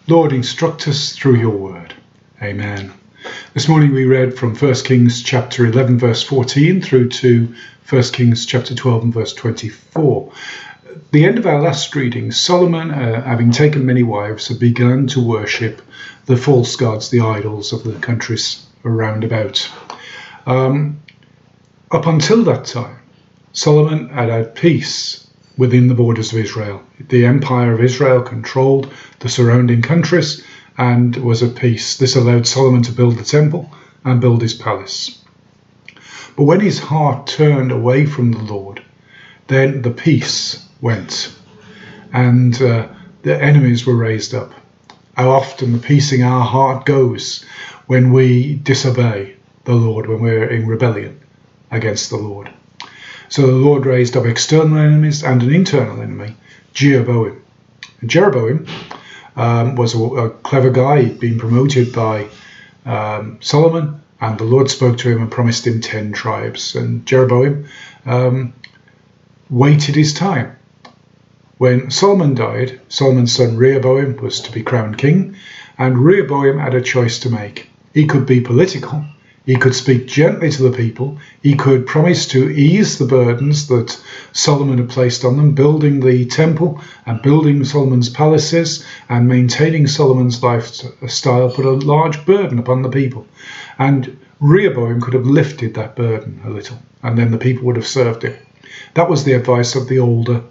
Lord, instruct us through your word. Amen. This morning we read from 1 Kings chapter 11 verse 14 through to 1 Kings chapter 12 and verse 24. At the end of our last reading, Solomon, having taken many wives, had begun to worship the false gods, the idols of the countries around about. Up until that time, Solomon had had peace within the borders of Israel. The empire of Israel controlled the surrounding countries and was at peace. This allowed Solomon to build the temple and build his palace. But when his heart turned away from the Lord, then the peace went and the enemies were raised up. How often the peace in our heart goes when we disobey the Lord, when we're in rebellion against the Lord. So the Lord raised up external enemies and an internal enemy, Jeroboam. And Jeroboam was a clever guy. He'd been promoted by Solomon, and the Lord spoke to him and promised him 10 tribes. And Jeroboam waited his time. When Solomon died, Solomon's son Rehoboam was to be crowned king, and Rehoboam had a choice to make. He could be political. He could speak gently to the people. He could promise to ease the burdens that Solomon had placed on them, building the temple and building Solomon's palaces and maintaining Solomon's lifestyle put a large burden upon the people. And Rehoboam could have lifted that burden a little, and then the people would have served him. That was the advice of the older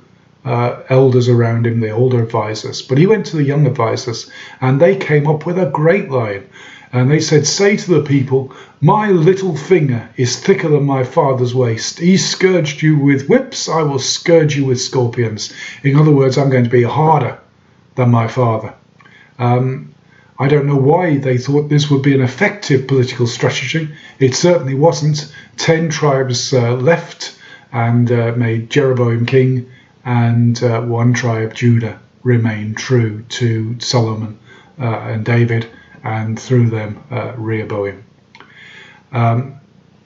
elders around him, the older advisors. But he went to the young advisors, and they came up with a great line. And they said, say to the people, my little finger is thicker than my father's waist. He scourged you with whips, I will scourge you with scorpions. In other words, I'm going to be harder than my father. I don't know why they thought this would be an effective political strategy. It certainly wasn't. 10 tribes left and made Jeroboam king, and 1 tribe, Judah, remained true to Solomon and David, and through them Rehoboam.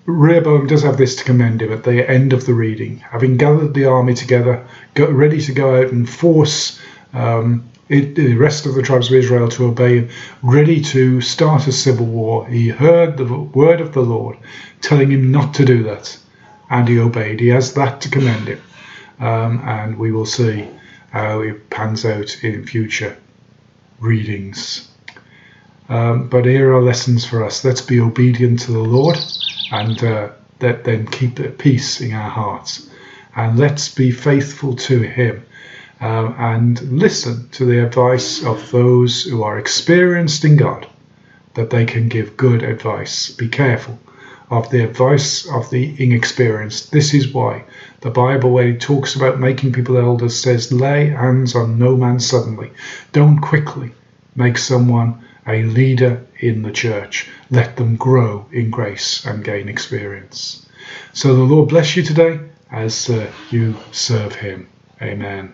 Rehoboam does have this to commend him at the end of the reading. Having gathered the army together, ready to go out and force the rest of the tribes of Israel to obey him, ready to start a civil war, he heard the word of the Lord telling him not to do that, and he obeyed. He has that to commend him, and we will see how it pans out in future readings. But here are lessons for us. Let's be obedient to the Lord, and then keep the peace in our hearts. And let's be faithful to him, and listen to the advice of those who are experienced in God, that they can give good advice. Be careful of the advice of the inexperienced. This is why the Bible, when it talks about making people elders, says, lay hands on no man suddenly. Don't quickly make someone a leader in the church. Let them grow in grace and gain experience. So the Lord bless you today as you serve him. Amen.